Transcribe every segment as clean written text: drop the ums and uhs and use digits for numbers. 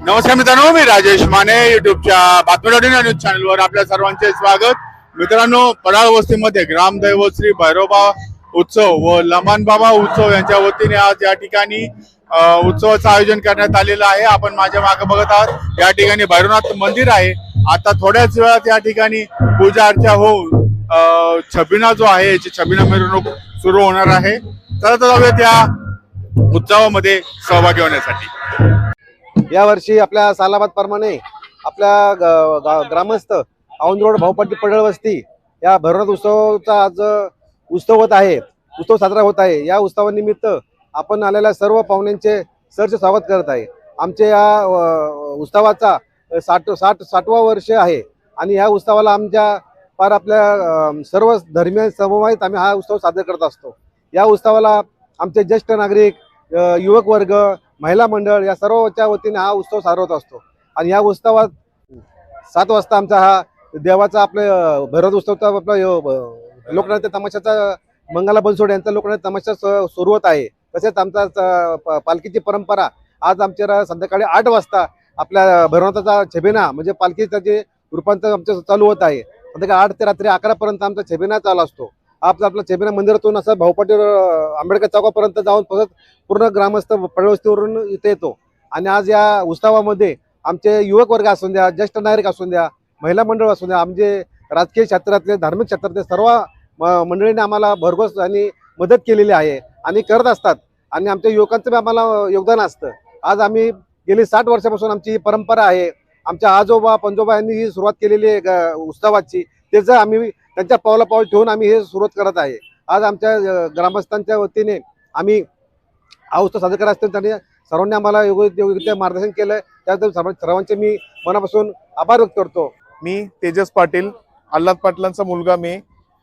नमस्कार मित्रांनो, मी राजेश माने युट्यूबच्या बातमीदार न्यूज चॅनलवर आपल्या सर्वांचे स्वागत। मित्रांनो, पडाळ वस्तीमध्ये ग्रामदैवत श्री भैरोबा उत्सव व लमान बाबा उत्सव यांच्या वतीने आज या ठिकाणी उत्सवाचं आयोजन करण्यात आलेलं आहे। आपण माझ्या मागे बघत आहात, या ठिकाणी भैरवनाथ मंदिर आहे। आता थोड्याच वेळात या ठिकाणी पूजा अर्चा होऊन छबिना जो आहे याची छबिना मिरवणूक सुरू होणार आहे। तर जाऊयात या उत्सवामध्ये सहभागी होण्यासाठी। या वर्षी आपल्या सालाबादप्रमाणे आपल्या ग्रामस्थ औंध रोड भाऊपाटी पडळ वस्ती या भैरवनाथ उत्सवाचा आज उत्सव होत आहे, उत्सव साजरा होत आहे। या उत्सवानिमित्त आपण आलेल्या सर्व पाहुण्यांचे सहर्ष स्वागत करत आहे। आमच्या या उत्सवाचा 60वा वर्ष आहे आणि या उत्सवाला आमच्या पार आपल्या सर्व धर्मीय समूहात आम्ही हा उत्सव साजरा करत असतो। या उत्सवाला आमचे ज्येष्ठ नागरिक, युवक वर्ग, महिला मंडळ या सर्वच्या वतीने हा उत्सव साजरा होत असतो। आणि या उत्सवात 7 वाजता आमचा हा देवाचा आपले भैरवनाथ उत्सवचा आपला लोकनाट्य तमाशाचा मंगला बनसोडे यांचा लोकनाट्य तमाशा सुरू होत आहे। तसेच आमचा पालखीची परंपरा आज आमच्या संध्याकाळी 8 वाजता आपल्या भैरवनाथाचा छबिना म्हणजे पालखीचं जे रूपांतर आमचं चालू होत आहे। संध्याकाळी 8 ते रात्री 11 पर्यंत आमचा छबिना चालू असतो। आपला छबिना मंदिरातून असं भाऊपाटी आंबेडकर चौकापर्यंत जाऊन पूर्ण ग्रामस्थ पडवस्तीवरून इथे येतो। आणि आज या उत्सवामध्ये आमचे युवक वर्ग असून द्या, ज्येष्ठ नागरिक असून द्या, महिला मंडळ असून द्या, आमचे राजकीय क्षेत्रातले, धार्मिक क्षेत्रातले सर्व मंडळींनी आम्हाला भरघोस आणि मदत केलेली आहे आणि करत असतात। आणि आमच्या युवकांचं आम्हाला योगदान असतं। आज आम्ही गेली 60 वर्षापासून आमची ही परंपरा आहे। आमच्या आजोबा पंजोबा यांनी ही सुरुवात केलेली आहे उत्सवाची, त्याचं आम्ही त्यांच्या पावला ठेवून आम्ही हे सुरुवात करत आहे। आज आमच्या ग्रामस्थांच्या वतीने आम्ही हा उत्सव साजरा करत असतो। त्यांनी सर्वांनी आम्हाला योग्य मार्गदर्शन केलं, त्याबद्दल सर्वांचे मी मनापासून आभार व्यक्त करतो। मी तेजस पाटील, आल्हाद पाटलांचा मुलगा। मी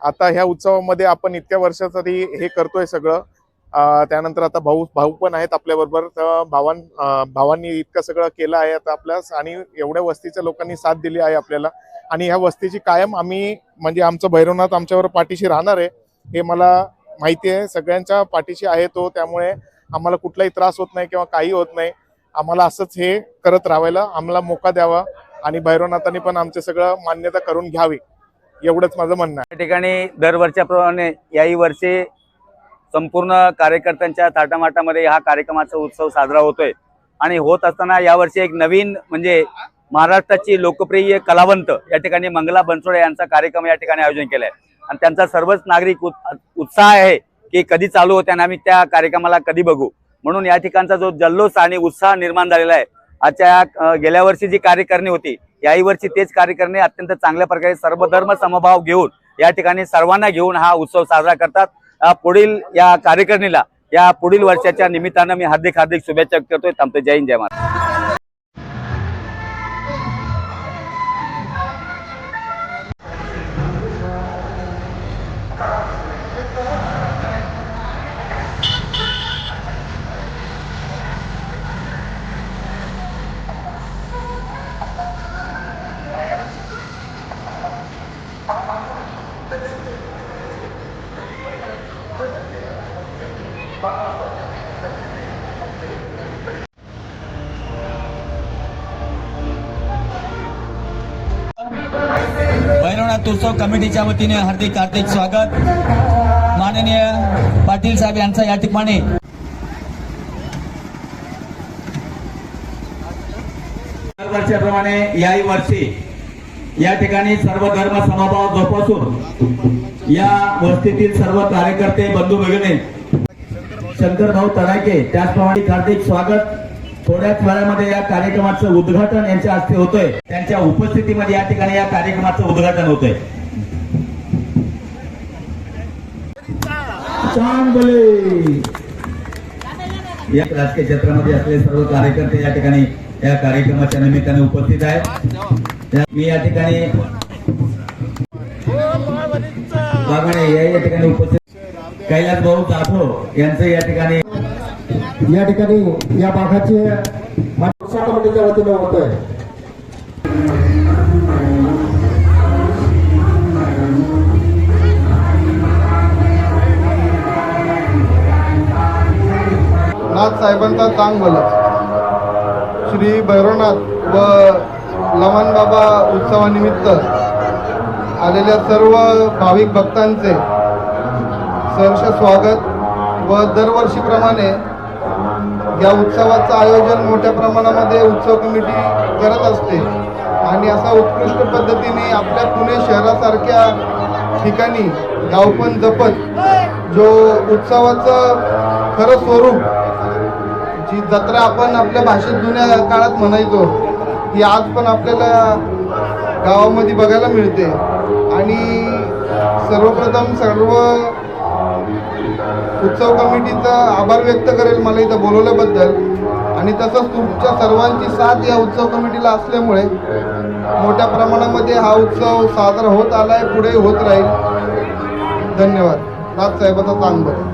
आता ह्या उत्सवामध्ये आपण इतक्या वर्षासाठी हे करतोय सगळं। त्यानंतर आता भाऊ पण आहेत आपल्याबरोबर। भावांनी इतकं सगळं केलं आहे आता आपल्यास, आणि एवढ्या वस्तीच्या लोकांनी साथ दिली आहे आपल्याला। आणि ह्या वस्तीची कायम आम्ही म्हणजे आमचं भैरवनाथ आमच्यावर पाठीशी राहणार आहे, हे मला माहिती आहे। सगळ्यांच्या पाठीशी आहे तो, त्यामुळे आम्हाला कुठलाही त्रास होत नाही किंवा काही होत नाही। आम्हाला असंच हे करत राहायला आम्हाला मोका द्यावा आणि भैरवनाथांनी पण आमचं सगळं मान्यता करून घ्यावी, एवढंच माझं म्हणणं आहे। या ठिकाणी दरवर्षाप्रमाणे याही वर्षी संपूर्ण कार्यकर्त्यांच्या थाटामाटामध्ये हा कार्यक्रमाचा उत्सव साजरा होतोय। आणि होत असताना यावर्षी एक नवीन म्हणजे महाराष्ट्राची लोकप्रिय कलावंत या ठिकाणी मंगला बनसोडे यांचा कार्यक्रम या ठिकाणी आयोजन केलाय। आणि त्यांचा सर्वच नागरिक उत्साह आहे की कधी चालू होते आणि आम्ही त्या कार्यक्रमाला कधी बघू, म्हणून या ठिकाणचा जो जल्लोष आणि उत्साह निर्माण झालेला आहे। आजच्या गेल्या वर्षी जी कार्यकारिणी होती, याही वर्षी तेच कार्यकारिणी अत्यंत चांगल्या प्रकारे सर्वधर्म समभाव घेऊन या ठिकाणी सर्वांना घेऊन हा उत्सव साजरा करतात। पुढील या कार्यकारिणीला या पुढील वर्षाच्या निमित्तानं मी हार्दिक शुभेच्छा करतोय। थांबतो। जय हिंद, जय महाराष्ट्र। भैरवनाथ उत्सव कमिटीच्या वतीने हार्दिक स्वागत। माननीय पाटील साहेब यांचा या ठिकाणी दरवर्षीप्रमाणे याही वर्षी या ठिकाणी सर्व धर्म समभाव जोपासून या वस्तीतील सर्व कार्यकर्ते, बंधू भगिनी, शंकर भाऊ तडाके त्याचप्रमाणे हार्दिक स्वागत। थोड्याच वेळामध्ये या कार्यक्रमाचं उद्घाटन यांच्या हस्ते होतोय। त्यांच्या उपस्थितीमध्ये या ठिकाणी या कार्यक्रमाचं उद्घाटन होतंय। या राजकीय क्षेत्रामध्ये असलेले सर्व कार्यकर्ते या ठिकाणी या कार्यक्रमाच्या निमित्ताने उपस्थित आहेत। मी या ठिकाणी उपस्थित कैलास भाऊ जाधव यांचं या ठिकाणी या भागाचे कमिटीच्या वतीने होतोय। नाथ साहेबांचा चांग बोलत श्री भैरवनाथ व लमन बाबा उत्सवानिमित्त आलेल्या सर्व भाविक भक्तांचे सहर्ष स्वागत व दरवर्षीप्रमाणे या उत्सवाचं आयोजन मोठ्या प्रमाणामध्ये उत्सव कमिटी करत असते आणि असा उत्कृष्ट पद्धतीने आपल्या पुणे शहरासारख्या ठिकाणी गावपण जपत जो उत्सवाचं खरं स्वरूप, जी जत्रा आपण आपल्या भाषेत जुन्या काळात म्हणायचो, ती आज पण आपल्याला गावामध्ये बघायला मिळते. आणि सर्वप्रथम सर्व उत्सव कमिटीचा आभार व्यक्त करेल मला इथं बोलवल्याबद्दल. आणि तसंच तुमच्या सर्वांची साथ या उत्सव कमिटीला असल्यामुळे मोठ्या प्रमाणामध्ये हा उत्सव साजरा होत आलाय, पुढे होत राहील. धन्यवाद. नाथसाहेबाचा चांगलं.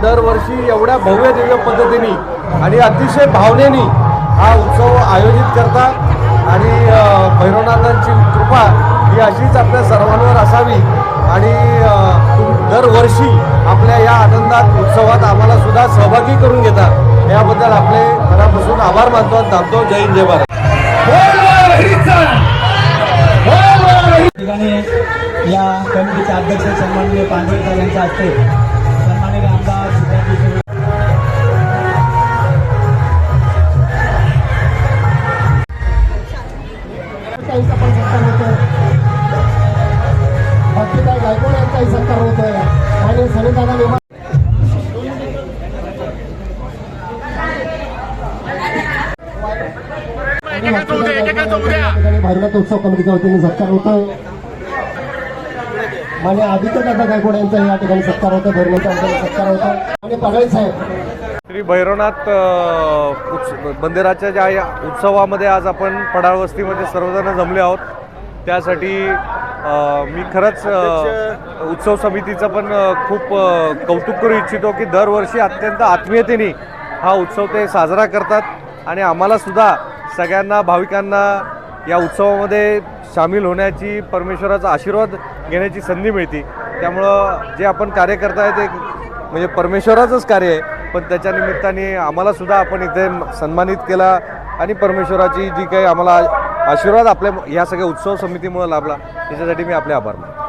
दरवर्षी एवढ्या भव्य दिव्य पद्धतीने आणि अतिशय भावनेने हा उत्सव आयोजित करतात आणि भैरवनाथांची कृपा ही अशीच आपल्या सर्वांवर असावी आणि दरवर्षी आपल्या या आनंदात उत्सवात आम्हाला सुद्धा सहभागी करून घेतात. याबद्दल आपले मनापासून आभार मानतो आणि थांबतो. जय हिंद, जय भारत. या कमिटीचे अध्यक्ष सन्माननीय पांढरेकर यांच्या हस्ते सन्माननीय आमदार भक्तीदाय गायकवाड यांचाही सत्कार होतोय आणि सनिदादा भैरवनाथ उत्सव कमिटीच्या वतीने सत्कार होतोय. मान्य आदित्य दादा गायकवाड यांचा या ठिकाणी सत्कार होतो. भैरवनाथचा सत्कार होतो आणि पगळे साहेब श्री भैरवनाथ मंदिराच्या ज्या या उत्सवामध्ये आज आपण पडाळ वस्तीमध्ये सर्वजण जमले आहोत. त्यासाठी मी खरंच उत्सव समितीचं पण खूप कौतुक करू इच्छितो की दरवर्षी अत्यंत आत्मीयतेने हा उत्सव ते साजरा करतात आणि आम्हाला सुद्धा सगळ्यांना भाविकांना या उत्सवामध्ये सामील होण्याची, परमेश्वराचा आशीर्वाद घेण्याची संधी मिळते. त्यामुळं जे आपण कार्य करताय ते म्हणजे परमेश्वराचंच कार्य आहे, पण त्याच्या निमित्ताने आम्हाला सुद्धा आपण इथे सन्मानित केला आणि परमेश्वराची जी काही आम्हाला आशीर्वाद आपल्या या सगळ्या उत्सव समितीमुळे लाभला त्याच्यासाठी मी आपले आभार मानतो.